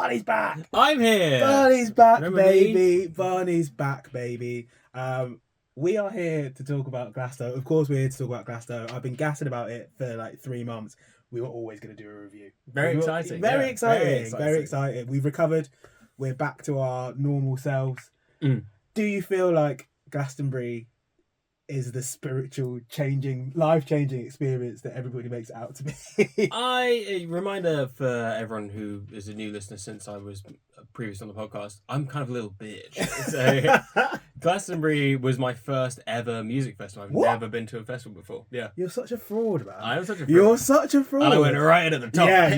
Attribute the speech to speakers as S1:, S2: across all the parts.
S1: Barney's back.
S2: I'm here.
S1: Barney's back,
S2: Remember
S1: baby. Barney's back, baby. We are here to talk about Glasto. Of course, we're here to talk about Glasto. I've been gassing about it for like 3 months. We were always going to do a review.
S2: Very exciting.
S1: Very exciting. We've recovered. We're back to our normal selves.
S2: Mm.
S1: Do you feel like Glastonbury is the spiritual life-changing experience that everybody makes it out to be?
S2: A reminder for everyone who is a new listener since I was previous on the podcast, I'm kind of a little bitch. So Glastonbury was my first ever music festival. I've never been to a festival before. Yeah.
S1: You're such a fraud, man.
S2: I am such a fraud.
S1: You're such a fraud.
S2: And I went right in at the top.
S1: Yeah.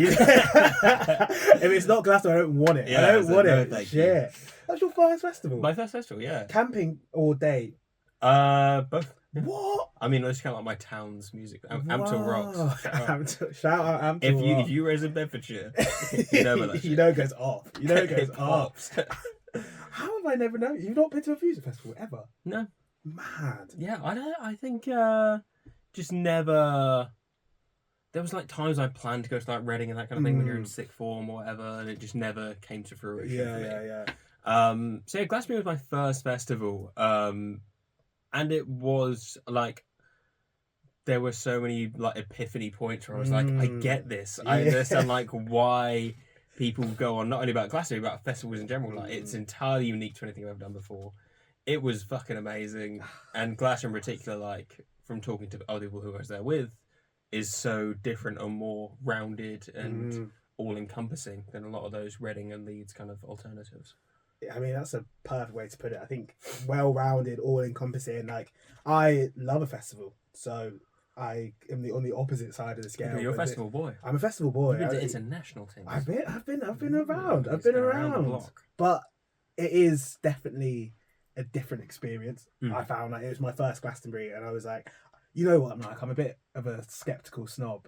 S1: If it's not Glasto, I don't want it.
S2: Yeah,
S1: I don't want it.
S2: Thank
S1: Shit. That's your first festival?
S2: My first festival, yeah.
S1: Camping or day?
S2: Both. Yeah.
S1: What?
S2: I mean, let's count like my town's music. Amtel Rocks.
S1: Shout out Amtel Rocks.
S2: If you raise in Bedfordshire, you know about that shit.
S1: You know it goes off. You know it goes
S2: It
S1: off.
S2: pops.
S1: How have I never known? You've not been to a music festival ever?
S2: No.
S1: Mad.
S2: Yeah, I think just never. There was like times I planned to go to like Reading and that kind of thing when you're in sixth form or whatever, and it just never came to fruition.
S1: Yeah.
S2: So yeah, Glastonbury was my first festival. And it was like there were so many like epiphany points where I was like, I get this. I understand like why people go on not only about Glastonbury, but about festivals in general. Like it's entirely unique to anything I've ever done before. It was fucking amazing. And Glasto in particular, like from talking to other people who I was there with, is so different and more rounded and all encompassing than a lot of those Reading and Leeds kind of alternatives.
S1: I mean, that's a perfect way to put it. I think well-rounded, all-encompassing. Like, I love a festival, so I am on the opposite side of the scale.
S2: You're a festival boy.
S1: I'm a festival boy.
S2: You've been to international things.
S1: I've been around. I've been around.
S2: The block.
S1: But it is definitely a different experience. I found like it was my first Glastonbury, and I was like, you know what I'm like? I'm a bit of a skeptical snob.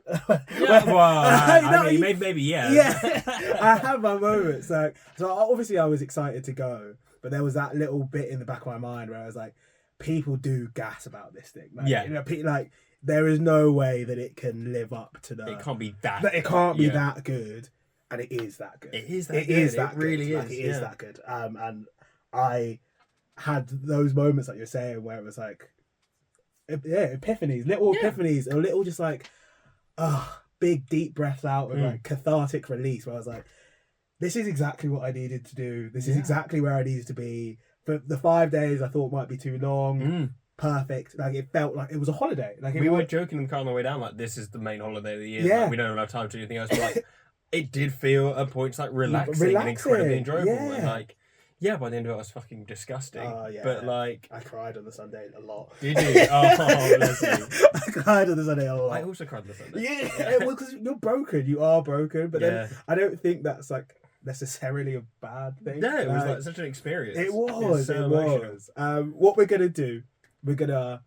S2: Yeah, well, maybe, yeah.
S1: Yeah, I have my moments. Like, so obviously I was excited to go, but there was that little bit in the back of my mind where I was like, people do gas about this thing. Like,
S2: yeah.
S1: You know, like, there is no way that it can live up to the...
S2: It can't be that...
S1: It can't be that good, and it is that good.
S2: It is that good. It really is.
S1: Like, it is that good. And I had those moments like you're saying where it was like, epiphanies, epiphanies, a little just like, big deep breaths out of like cathartic release where I was like, this is exactly what I needed to do. This is exactly where I needed to be. For the 5 days I thought might be too long. Perfect. Like it felt like it was a holiday. Like
S2: we were joking in the car on the way down, like this is the main holiday of the year. Like, we don't have time to do anything else. But like, it did feel at points like relaxing and incredibly enjoyable.
S1: Yeah.
S2: And like, yeah, by the end of it, I was fucking disgusting. But like,
S1: I cried on the Sunday a lot.
S2: Did you? Oh, bless you.
S1: I cried on the Sunday a lot.
S2: I also cried on the Sunday.
S1: Yeah, well, because you're broken. You are broken. But then I don't think that's like necessarily a bad thing.
S2: No, it was like such an experience.
S1: It was. What we're gonna do? We're gonna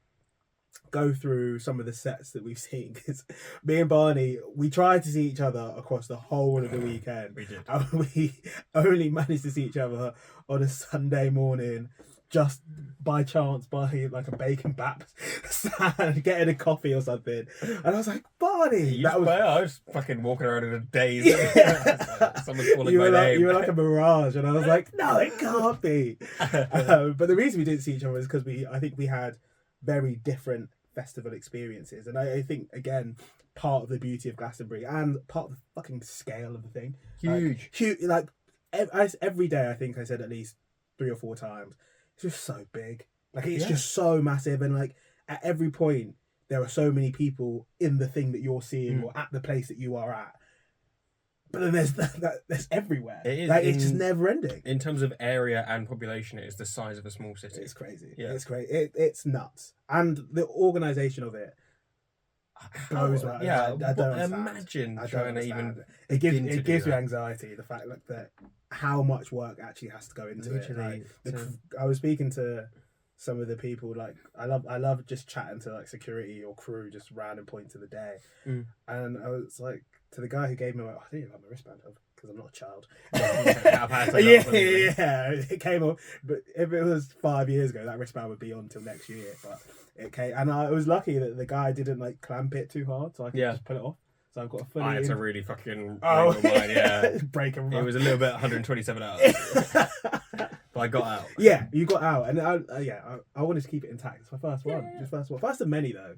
S1: go through some of the sets that we've seen, because me and Barney, we tried to see each other across the whole of the weekend.
S2: We did.
S1: And we only managed to see each other on a Sunday morning, just by chance, by like a bacon bap stand, getting a coffee or something. And I was like, Barney!
S2: I was fucking walking around in a daze. Someone's calling my name.
S1: You were like a mirage, and I was like, no, it can't be. But the reason we didn't see each other is because I think we had very different festival experiences, and I think again part of the beauty of Glastonbury and part of the fucking scale of the thing, huge. Like every day, I think I said at least 3 or 4 times, it's just so big. Like it's just so massive, and like at every point there are so many people in the thing that you're seeing or at the place that you are at. But then there's everywhere. It is. Like, it's just never ending.
S2: In terms of area and population, it is the size of a small city.
S1: It's crazy.
S2: Yeah.
S1: It's crazy. It's nuts. And the organisation of it blows my...
S2: Yeah,
S1: I don't
S2: imagine trying to even...
S1: It gives you anxiety, the fact that how much work actually has to go into it. Like, I was speaking to some of the people, like I love just chatting to like security or crew, just random points of the day. And I was like, to the guy who gave me, I didn't even have my wristband on because I'm not a child. It came on, but if it was 5 years ago, that wristband would be on till next year. But it came, and I was lucky that the guy didn't like clamp it too hard, so I could just pull it off. So I've got a fully.
S2: I had to really fucking
S1: Oh,
S2: wrangle mine, yeah.
S1: break and
S2: It
S1: run.
S2: was a little bit 127 hours. But I got out.
S1: Yeah, you got out, and I wanted to keep it intact. It's my first one.
S2: Yeah.
S1: Just first one. First of many though.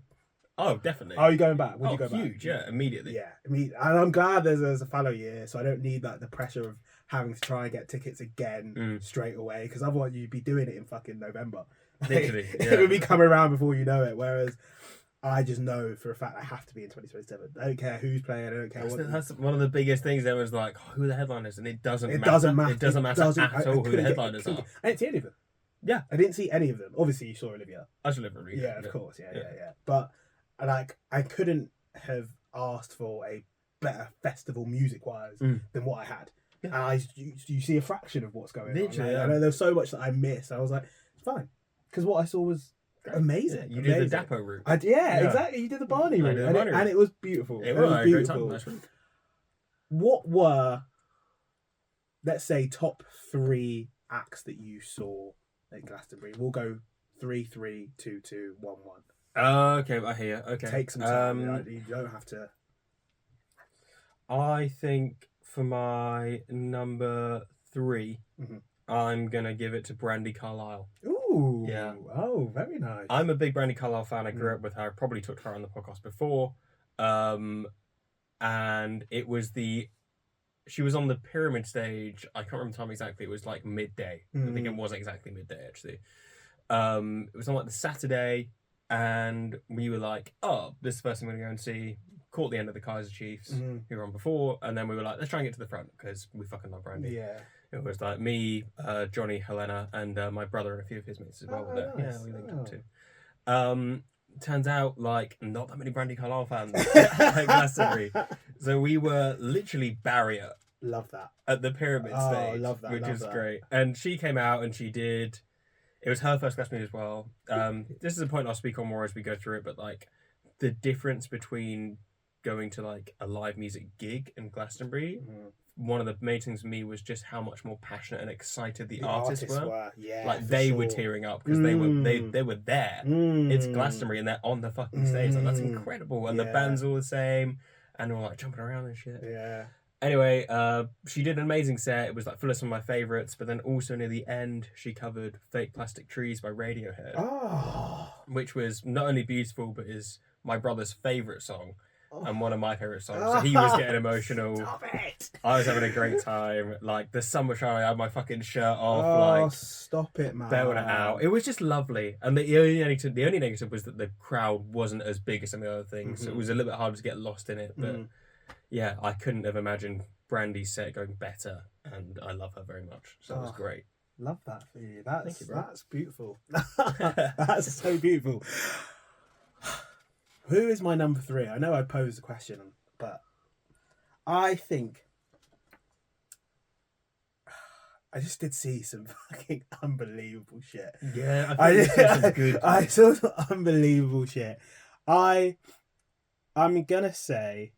S2: Oh, definitely.
S1: Oh, are you going back? Would you go
S2: huge,
S1: back?
S2: yeah, immediately.
S1: Yeah, I mean, and I'm glad there's a fallow year, so I don't need like the pressure of having to try and get tickets again straight away, because otherwise you'd be doing it in fucking November.
S2: Literally, yeah.
S1: It would be coming around before you know it. Whereas I just know for a fact I have to be in 2027. I don't care who's playing. I don't care what.
S2: That's one of the biggest things. There was like, who are the headliners, and it doesn't matter. It
S1: doesn't matter
S2: at all who the headliners are.
S1: I didn't see any of them.
S2: Yeah,
S1: I didn't see any of them. Obviously, you saw Olivia.
S2: I should live a read.
S1: Yeah, of course. Yeah. But like, I couldn't have asked for a better festival music-wise than what I had. Yeah. And you see a fraction of what's going on. Like, I know there's so much that I missed. I was like, it's fine, because what I saw was amazing.
S2: Yeah, you did the Dapo route.
S1: Exactly. You did the Barney route, and it was beautiful.
S2: It was beautiful.
S1: What were, let's say, top 3 acts that you saw at Glastonbury? We'll go 3, 3, 2, 2, 1, 1.
S2: Okay, I hear. Okay,
S1: take some time. You don't have to.
S2: I think for my number 3, I'm gonna give it to Brandi Carlile.
S1: Ooh,
S2: yeah.
S1: Oh, very nice.
S2: I'm a big Brandi Carlile fan. I grew up with her. I probably talked to her on the podcast before, and it was she was on the Pyramid stage. I can't remember the time exactly. It was like midday. I think it was exactly midday actually. It was on like the Saturday. And we were like, oh, this is the first thing we're going to go and see. Caught the end of the Kaiser Chiefs, who were on before. And then we were like, let's try and get to the front, because we fucking love Brandi.
S1: Yeah.
S2: It was like me, Johnny, Helena, and my brother and a few of his mates as well. Nice. Yeah, we linked up too. Turns out, like, not that many Brandi Carlile fans at Glastonbury. So we were literally barrier.
S1: Love that.
S2: At the Pyramid stage.
S1: I love that.
S2: Which is great. And she came out and she did... It was her first Glastonbury as well. This is a point I'll speak on more as we go through it, but like the difference between going to like a live music gig and Glastonbury, one of the main things for me was just how much more passionate and excited the artists were. Yeah, like they were tearing up because they were there. It's Glastonbury and they're on the fucking stage. Like, that's incredible. And the band's all the same and all like jumping around and shit.
S1: Yeah.
S2: Anyway, she did an amazing set. It was like full of some of my favourites, but then also near the end, she covered "Fake Plastic Trees" by Radiohead, which was not only beautiful, but is my brother's favourite song and one of my favourite songs. So he was getting emotional.
S1: Stop it!
S2: I was having a great time. Like the sun was shining, I had my fucking shirt off. Like,
S1: stop it, man!
S2: Belting it out. It was just lovely. And the only negative was that the crowd wasn't as big as some of the other things. So it was a little bit harder to get lost in it, but. Yeah, I couldn't have imagined Brandi's set going better, and I love her very much. So it was great.
S1: Love that for you. That's beautiful.
S2: That's
S1: That's so beautiful. Who is my number 3? I know I posed the question, but I think I just did see some fucking unbelievable shit.
S2: Yeah, I
S1: saw some unbelievable shit. I'm gonna say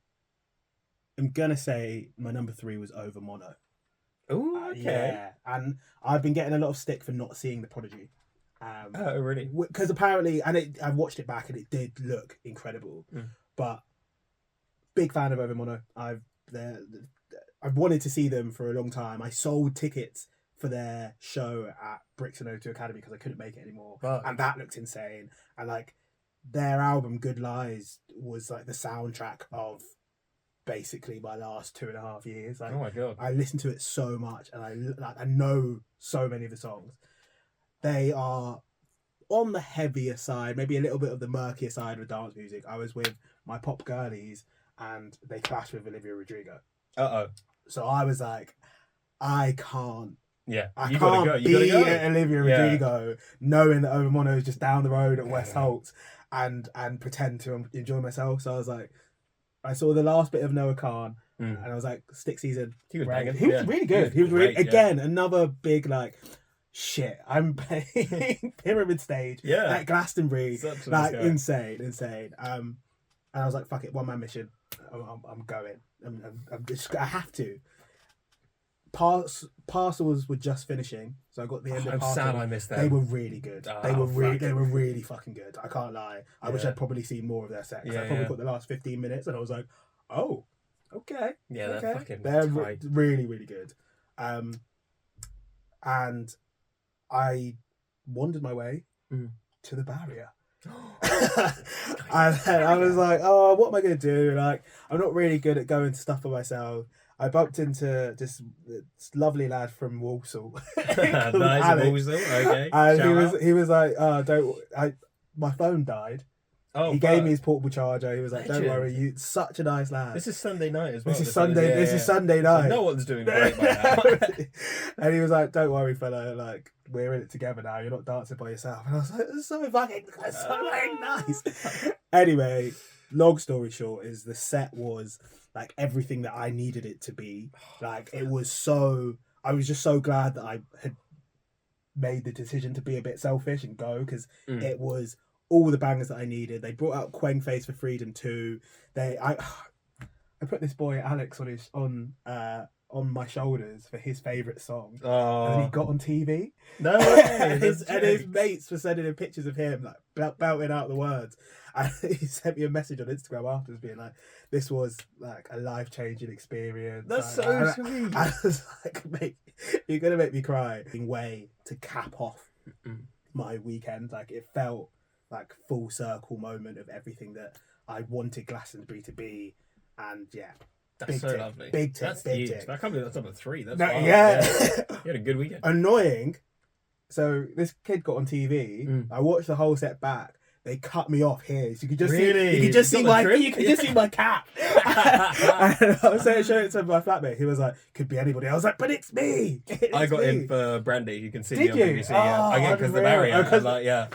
S1: my number 3 was Over Mono.
S2: Oh, okay.
S1: Yeah, and I've been getting a lot of stick for not seeing The Prodigy.
S2: Oh, really?
S1: Because apparently, I watched it back and it did look incredible. But big fan of Over Mono. I've wanted to see them for a long time. I sold tickets for their show at Brixton O2 Academy because I couldn't make it anymore, and that looked insane. And like their album Good Lies was like the soundtrack of basically my last 2.5 years. Like,
S2: oh my god!
S1: I listened to it so much, and I know so many of the songs. They are on the heavier side, maybe a little bit of the murkier side of dance music. I was with my pop girlies, and they clashed with Olivia Rodrigo. So I was like, I can't.
S2: Yeah,
S1: I can't be Olivia Rodrigo, knowing that Over Mono is just down the road at West Holt's, and pretend to enjoy myself. So I was like. I saw the last bit of Noah Khan, and I was like, Stick Season.
S2: He was banging.
S1: He was really good. He was really, again, another big, like, shit. I'm playing Pyramid Stage at Glastonbury. Like, insane. And I was like, fuck it, one man mission. I'm going. I'm just, I have to. Parcels were just finishing, so I got the end of Parcels.
S2: I'm sad I missed them.
S1: They were really good. They were really fucking good. I can't lie. I wish I'd probably seen more of their set. I probably got the last 15 minutes, and I was like, Oh, okay.
S2: Yeah, they're
S1: okay.
S2: fucking
S1: They're
S2: tight.
S1: really, really good. And I wandered my way to the barrier. And then I was like, oh, what am I going to do? Like, I'm not really good at going to stuff for myself. I bumped into this lovely lad from Walsall.
S2: Nice, Walsall, okay.
S1: And he was like, oh, my phone died.
S2: Oh,
S1: he gave me his portable charger. He was like,
S2: Legend.
S1: "Don't worry, you such a nice lad."
S2: This is Sunday night as well.
S1: This is Sunday night.
S2: So no one's doing great by now.
S1: And he was like, "Don't worry, fella. Like, we're in it together now. You're not dancing by yourself." And I was like, "That's so fucking nice." Anyway, long story short, is the set was like everything that I needed it to be. Like, it was so. I was just so glad that I had made the decision to be a bit selfish and go, because it was all the bangers that I needed. They brought out Quang Face for Freedom 2. I put this boy Alex on my shoulders for his favourite song.
S2: Oh.
S1: And then he got on TV.
S2: No way.
S1: and his mates were sending him pictures of him like belting out the words. And he sent me a message on Instagram afterwards being like, this was like a life-changing experience.
S2: That's
S1: like,
S2: so sweet.
S1: I was like, mate, you're going to make me cry. Way to cap off my weekend. Like, it felt like full circle moment of everything that I wanted Glastonbury to be. And yeah,
S2: that's
S1: big
S2: so
S1: tick,
S2: lovely.
S1: Big tick,
S2: That's
S1: big
S2: huge.
S1: tick.
S2: I can't believe that's number 3. That's
S1: No,
S2: wild.
S1: yeah.
S2: You had a good weekend.
S1: Annoying. So this kid got on TV. I watched the whole set back. They cut me off here, so you could just see. You could just see my cap. And I was saying, show it to my flatmate. He was like, "Could be anybody." I was like, "But it's me."
S2: I got in for Brandy. You can see
S1: Did
S2: me on
S1: you?
S2: BBC. Yeah. I get because the barrier. Yeah.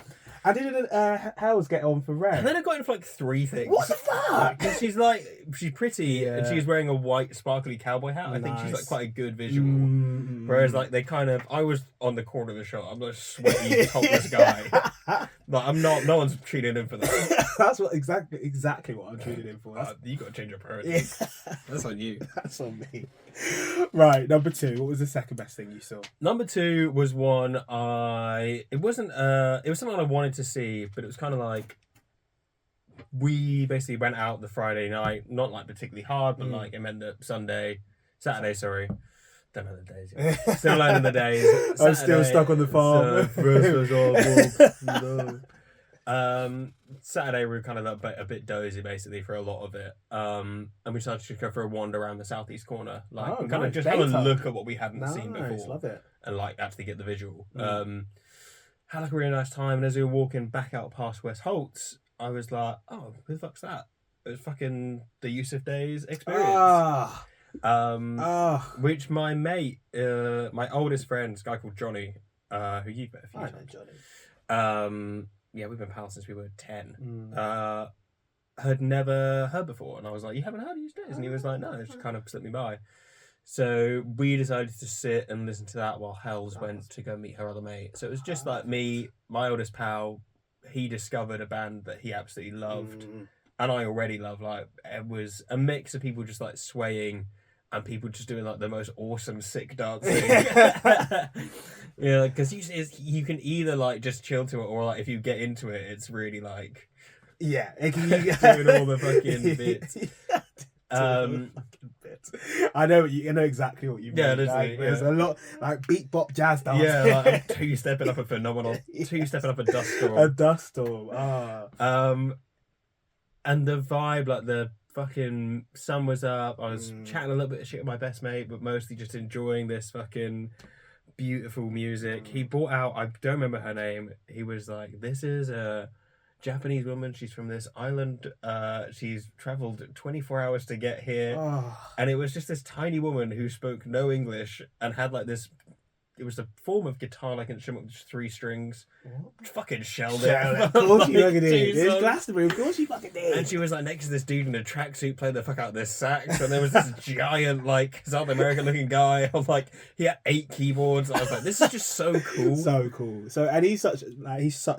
S1: I didn't Hells get on for Red.
S2: And then I got in for like 3 things.
S1: What the fuck?
S2: Because she's pretty and she's wearing a white sparkly cowboy hat. I think she's like quite a good visual. Whereas like I was on the corner of the shot. I'm a sweaty topless guy. Like no one's treating him for that.
S1: That's exactly what I'm treating him for.
S2: You got to change your priorities. Yeah. That's on you.
S1: That's on me. Right, number 2. What was the second best thing you saw?
S2: Number 2 was one it was something I wanted to see, but it was kind of like we basically went out the Friday night, not like particularly hard, but like it meant that Saturday, sorry. Don't know the days yet. Still learning the days. Saturday,
S1: I'm still stuck on the farm.
S2: Saturday we were kind of a bit dozy basically for a lot of it. And we started to go for a wander around the southeast corner, like kind of just have a look at what we hadn't seen before.
S1: Love it.
S2: And like actually get the visual. Had like a really nice time, and as we were walking back out past West Holt's, I was like, oh, who the fuck's that? It was fucking the Yusuf Days experience. Which my mate, my oldest friend, this guy called Johnny, who you've met a few times. Johnny. Yeah, we've been pals since we were 10. Had never heard before, and I was like, "You haven't heard of Yusuf Days?" And he was like, "No, it just kind of slipped me by." So we decided to sit and listen to that while Hells went to go meet her other mate. So it was just like me, my oldest pal. He discovered a band that he absolutely loved, and I already love. Like, it was a mix of people just like swaying and people just doing like the most awesome sick dancing. Yeah, because you can either like just chill to it, or like if you get into it, it's really like doing all the fucking bits.
S1: I know exactly what you mean.
S2: Yeah,
S1: there's a lot like beat bop jazz dance.
S2: Yeah, like I'm 2-stepping up a phenomenal, 2-stepping up a dust storm.
S1: A dust storm.
S2: And the vibe, like the fucking sun was up. I was chatting a little bit of shit with my best mate, but mostly just enjoying this fucking beautiful music. He brought out, I don't remember her name. He was like, "This is a Japanese woman. She's from this island. She's traveled 24 hours to get here." And it was just this tiny woman who spoke no English and had like this. It was a form of guitar-like instrument with just 3 strings. What? Fucking shelled it.
S1: Of course you fucking did. It's Glastonbury. Of course you fucking did.
S2: And she was like next to this dude in a tracksuit playing the fuck out of this sax. And there was this giant, like, South American-looking guy. I'm like, he had 8 keyboards. I was like, this is just so cool.
S1: So cool. So, and he's such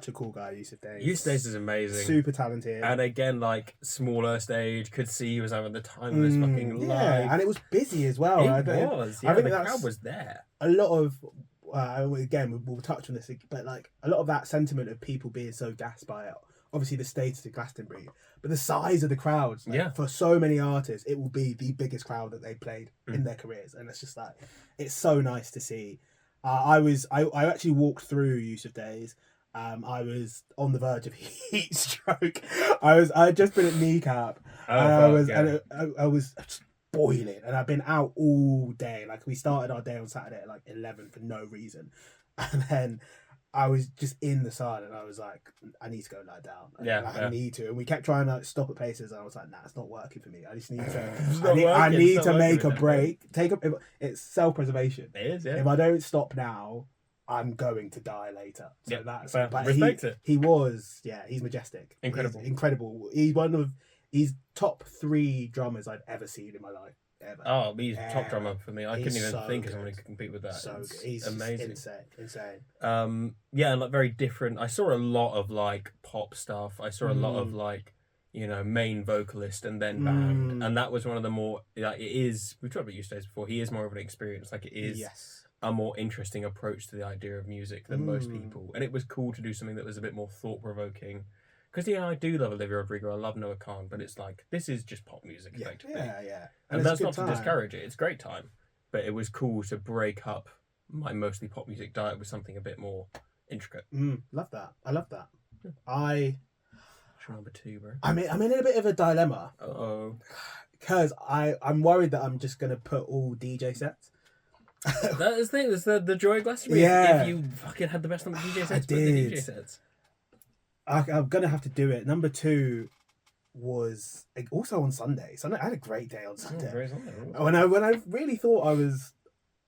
S1: a cool guy, Yusuf Days.
S2: Yusuf Days is amazing.
S1: Super talented.
S2: And again, like, smaller stage. Could see he was having the time of his fucking life.
S1: Yeah, and it was busy as well.
S2: It was. Yeah, I think the crowd was there.
S1: A lot of again we'll touch on this, but like a lot of that sentiment of people being so gassed by it obviously the status of Glastonbury, but the size of the crowds.
S2: Yeah.
S1: For so many artists, it will be the biggest crowd that they played in their careers, and it's just like it's so nice to see. I actually walked through Use of Days. I was on the verge of heat stroke. I had just been at Kneecap, and I was just boiling, and I've been out all day. Like, we started our day on Saturday at like 11 for no reason, and then I was just in the sun, and I was like, I need to go lie down. I need to. And we kept trying to stop at places, and I was like, nah, it's not working for me. I just need to. I need to make a break. It's self-preservation.
S2: It is. Yeah.
S1: If I don't stop now, I'm going to die later. So that's
S2: respect it.
S1: He's majestic.
S2: Incredible.
S1: He's incredible. He's top 3 drummers I've ever seen in my life. Ever.
S2: Oh, he's top drummer for me. I couldn't even think of someone who could compete with that.
S1: So good. He's
S2: amazing.
S1: Insane.
S2: Yeah, and like very different. I saw a lot of like pop stuff. I saw a lot of like, main vocalist and then band. And that was one of the more, like, it is, we've talked about Use Days before, he is more of an experience. Like, it is a more interesting approach to the idea of music than most people. And it was cool to do something that was a bit more thought-provoking. Because, I do love Olivia Rodrigo, I love Noah Khan, but it's like, this is just pop music, effectively.
S1: Yeah.
S2: And that's not to discourage it, it's a great time. But it was cool to break up my mostly pop music diet with something a bit more intricate.
S1: Love that. I love that. What's
S2: your number 2, bro?
S1: I'm in a bit of a dilemma.
S2: Uh-oh.
S1: Because I'm worried that I'm just going to put all DJ sets.
S2: That is the thing, that's the joy of Glastonbury.
S1: Yeah.
S2: If you fucking had the best number of DJ sets,
S1: put
S2: the DJ sets.
S1: I'm going to have to do it. Number 2 was also on Sunday. I had a great day on Sunday.
S2: Great Sunday.
S1: When I really thought I was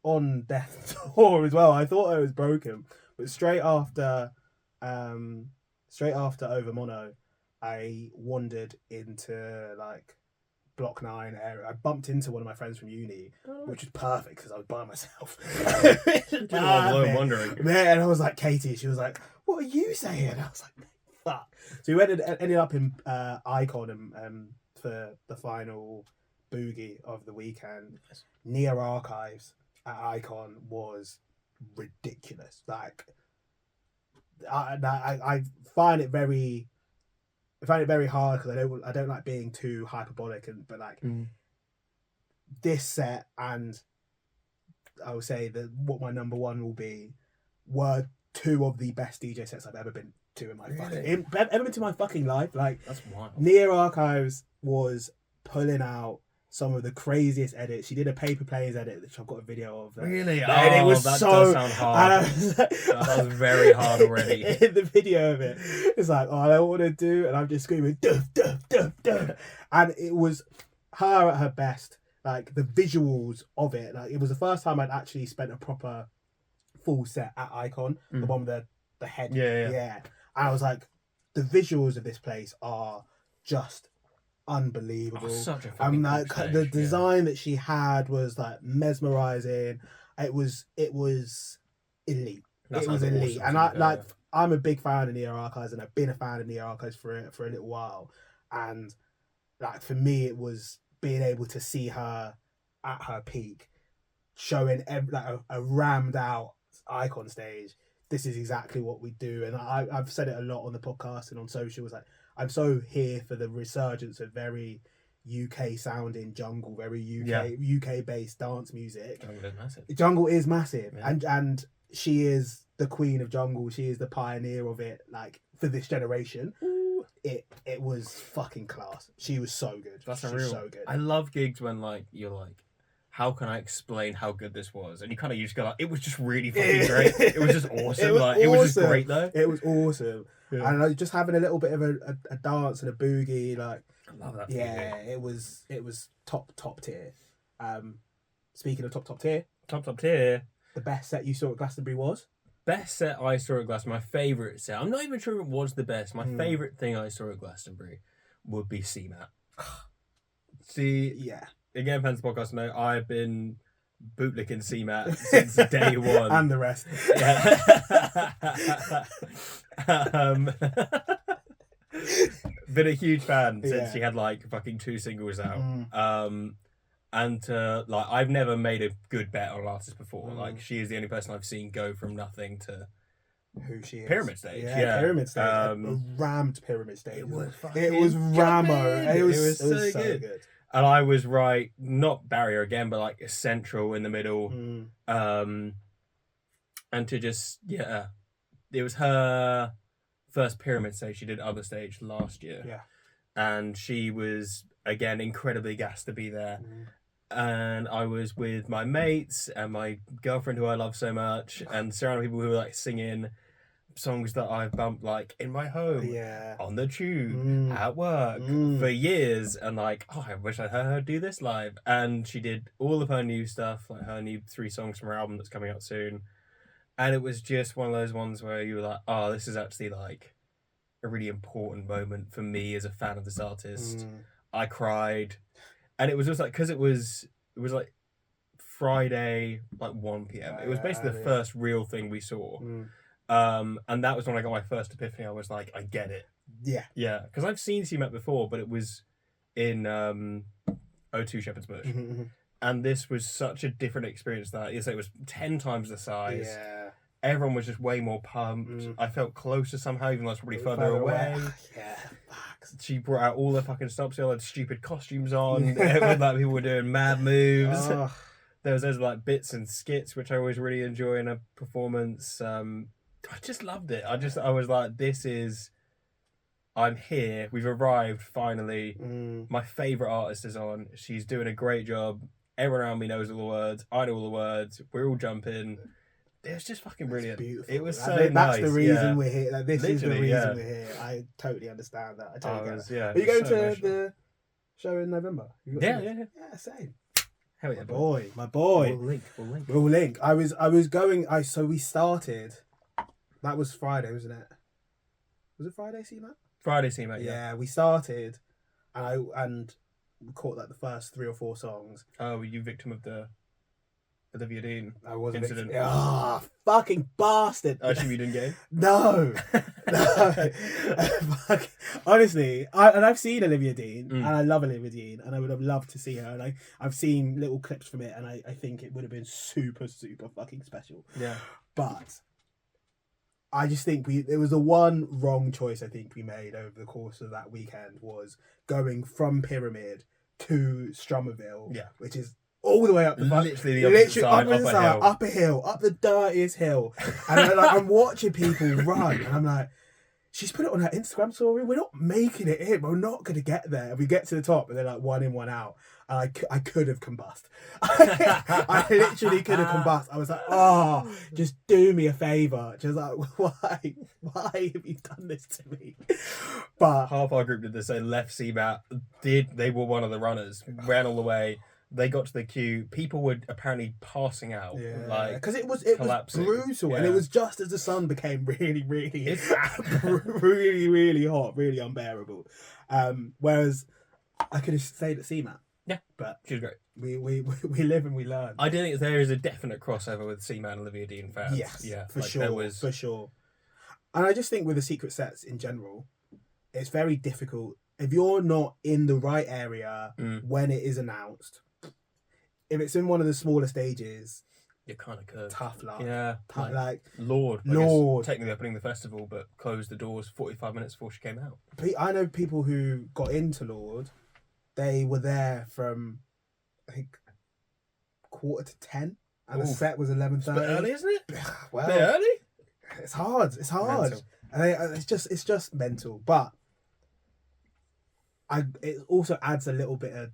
S1: on death's door as well. I thought I was broken. But straight after Over Mono, I wandered into like Block 9 area. I bumped into one of my friends from uni, which was perfect because I was by myself.
S2: I'm wondering.
S1: And I was like, Katie, she was like, what are you saying? And I was like, fuck. So we ended up in Icon for the final boogie of the weekend. Near Archives at Icon was ridiculous. Like, I find it very hard because I don't like being too hyperbolic, but like this set, and I would say that what my number 1 will be were 2 of the best DJ sets I've ever been to in my fucking life. Like,
S2: that's wild.
S1: Near Archives was pulling out some of the craziest edits. She did a Paper Planes edit, which I've got a video of.
S2: Really?
S1: And it was
S2: that
S1: so
S2: does sound hard. That was very hard already.
S1: In the video of it, it's like, I don't want to do, and I'm just screaming, duff, duff, duff, duff. And it was her at her best. Like, the visuals of it, like, it was the first time I'd actually spent a proper full set at Icon, the one with the head. Yeah. And I was like, the visuals of this place are just unbelievable.
S2: Such a fucking
S1: like
S2: stage,
S1: the design that she had was like mesmerizing. It was elite. It was elite. Awesome, and I'm a big fan of Near Archives, and I've been a fan of Near Archives for a little while. And like, for me, it was being able to see her at her peak, showing a rammed out Icon stage. This is exactly what we do. And I've said it a lot on the podcast and on socials. Like, I'm so here for the resurgence of very UK sounding jungle, very UK based dance music. Jungle is massive. Yeah. And she is the queen of jungle. She is the pioneer of it, like, for this generation. Ooh. It was fucking class. She was so good.
S2: That's unreal.
S1: So good.
S2: I love gigs when like you're like, how can I explain how good this was? And you just go like, it was just really fucking great. It was just awesome. It was just great though.
S1: It was awesome. Yeah. And just having a little bit of a dance and a boogie, like,
S2: I love that.
S1: Yeah, it was top tier. Speaking of top tier, the best set you saw at Glastonbury was?
S2: Best set I saw at Glastonbury, my favourite set. I'm not even sure it was the best. My favourite thing I saw at Glastonbury would be CMAT. See,
S1: yeah.
S2: Again, fans of the podcast know I've been bootlicking CMAT since day one.
S1: And the rest.
S2: Yeah. Been a huge fan since she had like fucking 2 singles out. And like, I've never made a good bet on an artist before. Like, she is the only person I've seen go from nothing to
S1: who she is.
S2: Pyramid stage.
S1: Pyramid stage. A rammed pyramid stage.
S2: It was
S1: Ramo. It was so good.
S2: And I was right, not barrier again, but like central in the middle. And to just, it was her first pyramid stage. She did other stage last year.
S1: Yeah.
S2: And she was, again, incredibly gassed to be there. And I was with my mates and my girlfriend, who I love so much, and surrounded people who were like singing songs that I've bumped like in my home, on the tube, at work for years, and like, I wish I heard her do this live. And she did all of her new stuff, like her new 3 songs from her album that's coming out soon. And it was just one of those ones where you were like, oh, this is actually like a really important moment for me as a fan of this artist. I cried. And it was just like, because it was like Friday, like 1 p.m. It was basically the first real thing we saw. And that was when I got my first epiphany. I was like, I get it. Yeah. Because I've seen CMAT before, but it was in O2 Shepherd's Bush. And this was such a different experience that it was 10 times the size.
S1: Yeah.
S2: Everyone was just way more pumped. I felt closer somehow, even though I was probably further away.
S1: Yeah.
S2: She brought out all the fucking stops. She had stupid costumes on. Like people were doing mad moves. There was those like bits and skits, which I always really enjoy in a performance. I just loved it. I was like, I'm here. We've arrived finally. My favourite artist is on. She's doing a great job. Everyone around me knows all the words. I know all the words. We're all jumping. It was just fucking brilliant.
S1: Beautiful.
S2: It was so
S1: nice. That's the reason
S2: yeah.
S1: we're here. Like, this is the
S2: Literally,
S1: reason we're here. I totally understand that. I totally get it.
S2: Yeah,
S1: Are you going
S2: so
S1: to
S2: emotional.
S1: the show in November?
S2: Yeah,
S1: same.
S2: Hell yeah,
S1: My boy. We'll link. I was going. So we started. That was Friday, wasn't it? Was it Friday, CMAT?
S2: Friday, CMAT.
S1: Yeah, we started, and we caught like the first 3 or 4 songs.
S2: Oh, were you victim of the Olivia Dean
S1: incident? Fucking bastard!
S2: I assume you didn't get in?
S1: No. Honestly, I've seen Olivia Dean, and I love Olivia Dean, and I would have loved to see her. And I've seen little clips from it, and I think it would have been super, super fucking special.
S2: Yeah.
S1: But I just think it was the one wrong choice I think we made over the course of that weekend was going from Pyramid to Stromerville, which is all the way up the front.
S2: Literally the opposite side,
S1: up a hill, up the dirtiest hill. And I'm watching people run, and I'm like, she's put it on her Instagram story. We're not making it in. We're not going to get there. We get to the top, and they're like 1 in, 1 out. And I could have combust. I literally could have combust. I was like, oh, just do me a favour. Just like, why have you done this to me? But
S2: half our group did this. They left CMAT. They were one of the runners. Ran all the way. They got to the queue. People were apparently passing out.
S1: Yeah,
S2: like
S1: because it was brutal, and it was just as the sun became really, really, really, really hot, really unbearable. Whereas I could have stayed at CMAT.
S2: Yeah,
S1: but
S2: she was great.
S1: We live and we learn.
S2: I do think there is a definite crossover with CMAT and Olivia Dean fans.
S1: Yes,
S2: yeah,
S1: for sure. And I just think with the secret sets in general, it's very difficult if you're not in the right area when it is announced. If it's in one of the smaller stages,
S2: you're kind of cursed.
S1: Tough luck.
S2: Yeah,
S1: like
S2: Lord, technically opening the festival, but closed the doors 45 minutes before she came out.
S1: I know people who got into Lord. They were there from, I think, 9:45, and the set was 11:30.
S2: It's a bit early, isn't it?
S1: Well,
S2: a bit early.
S1: It's hard. Mental. And it's just mental. But it also adds a little bit of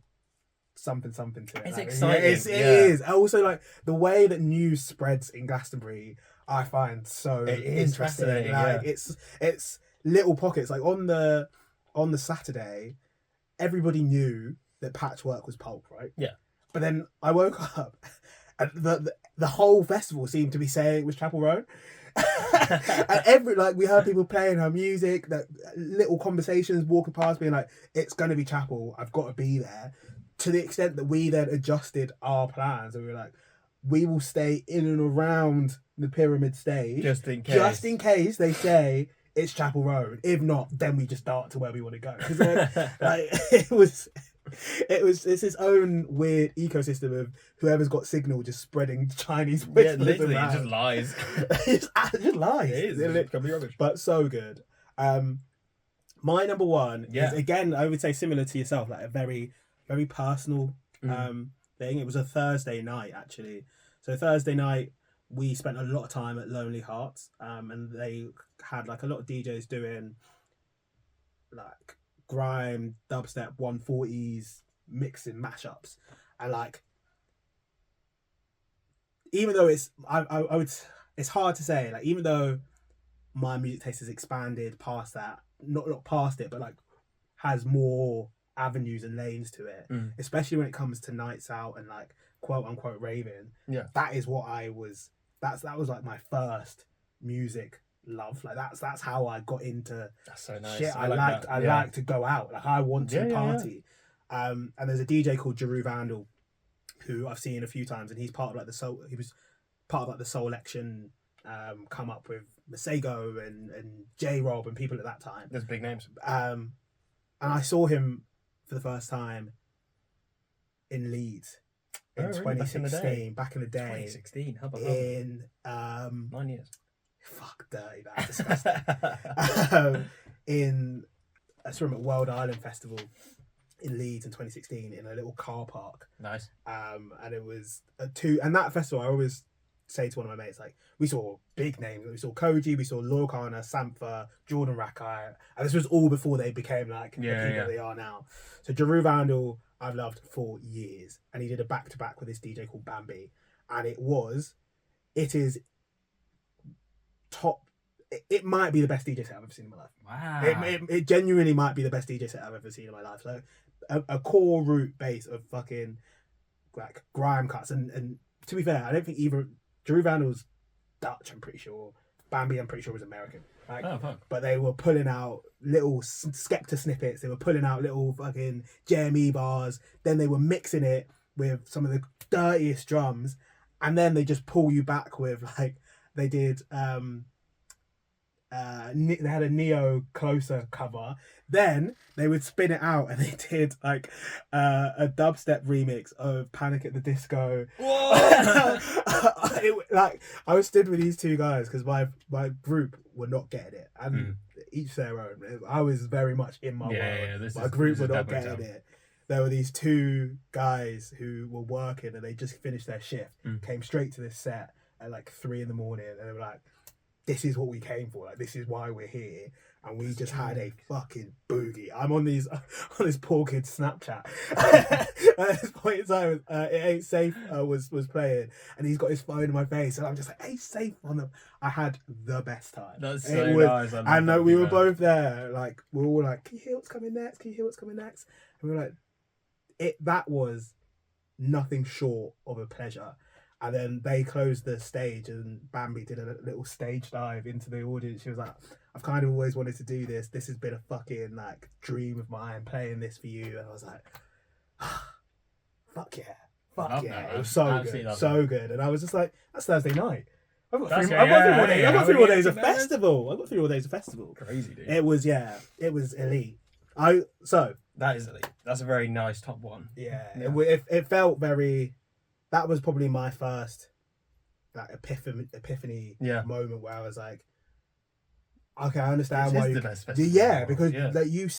S1: something to it.
S2: It's
S1: like,
S2: exciting.
S1: It is. I also like the way that news spreads in Glastonbury. I find so interesting. Like, it's little pockets. Like on the Saturday, everybody knew that Patchwork was Pulp, right?
S2: Yeah.
S1: But then I woke up and the whole festival seemed to be saying it was Chapel Roan. And we heard people playing her music, that little conversations walking past being like, it's gonna be Chapel, I've got to be there. To the extent that we then adjusted our plans and we were like, we will stay in and around the Pyramid stage
S2: just in case
S1: they say it's Chapel Road. If not, then we just dart to where we want to go. Because it It's its own weird ecosystem of whoever's got signal just spreading Chinese whispers
S2: literally,
S1: around.
S2: it just lies.
S1: It just lies.
S2: It is. It's complete rubbish.
S1: But so good. My number one is, again, I would say similar to yourself, like a very, very personal thing. It was a Thursday night, actually. So Thursday night, we spent a lot of time at Lonely Hearts, and they had like a lot of DJs doing like grime, dubstep, 140s, mixing mashups, and like, even though it's it's hard to say, like, even though my music taste has expanded past that, not past it, but like has more avenues and lanes to it, especially when it comes to nights out and like quote unquote raving.
S2: Yeah,
S1: that is what I was. That was like my first music love. Like that's how I got into.
S2: That's so nice.
S1: Shit. I like to go out. Like I want to party. And there's a DJ called Jeru Vandal, who I've seen a few times, and he's part of like the soul. He was part of like the Soul Action. Come up with Masego and J Rob and people at that time.
S2: There's big names.
S1: And I saw him for the first time in Leeds in 2016. Back in the day.
S2: 2016. How about
S1: in
S2: 9 years.
S1: Fuck, dirty. That's disgusting. I saw him at World Island Festival in Leeds in 2016 in a little car park.
S2: Nice.
S1: And it was and that festival I always say to one of my mates, like, we saw big names. We saw Koji, we saw Loyal Kana, Sampha, Jordan Rakai, and this was all before they became like the people that they are now. So Jeru Vandal, I've loved for years, and he did a back-to-back with this DJ called Bambi, and it is top. It might be the best DJ set I've ever seen in my life.
S2: Wow.
S1: It genuinely might be the best DJ set I've ever seen in my life. So a core root base of fucking like grime cuts, and to be fair, I don't think either Jeru Vandal's Dutch, I'm pretty sure. Bambi, I'm pretty sure, was American. Like, but they were pulling out little Skepta snippets. They were pulling out little fucking JME bars. Then they were mixing it with some of the dirtiest drums. And then they just pull you back with, like, they did... they had a Neo Closer cover. Then they would spin it out and they did like a dubstep remix of Panic at the Disco.
S2: Whoa!
S1: Like, I was stood with these two guys because my group were not getting it, and each their own. I was very much in my world. My group were not getting it. There were these two guys who were working and they just finished their shift, came straight to this set at like 3 a.m, and they were like, this is what we came for. Like, this is why we're here. And we just had a fucking boogie. I'm on this poor kid's Snapchat. At this point in time, It Ain't Safe was playing, and he's got his phone in my face, and I'm just like, Ain't Safe on them. I had the best time.
S2: That's so nice.
S1: And we were both there. Like, we're all like, can you hear what's coming next? Can you hear what's coming next? And we were like, that was nothing short of a pleasure. And then they closed the stage, and Bambi did a little stage dive into the audience. She was like, I've kind of always wanted to do this. This has been a fucking like dream of mine, playing this for you. And I was like, fuck yeah. Fuck yeah. It was so good. So good. And I was just like, that's Thursday night. I've got 3 more days of festival.
S2: Crazy, dude.
S1: It was elite.
S2: That is elite. That's a very nice top one.
S1: Yeah. It felt very... That was probably my first like epiphany moment where I was like, okay, I understand why
S2: the best festival.
S1: because like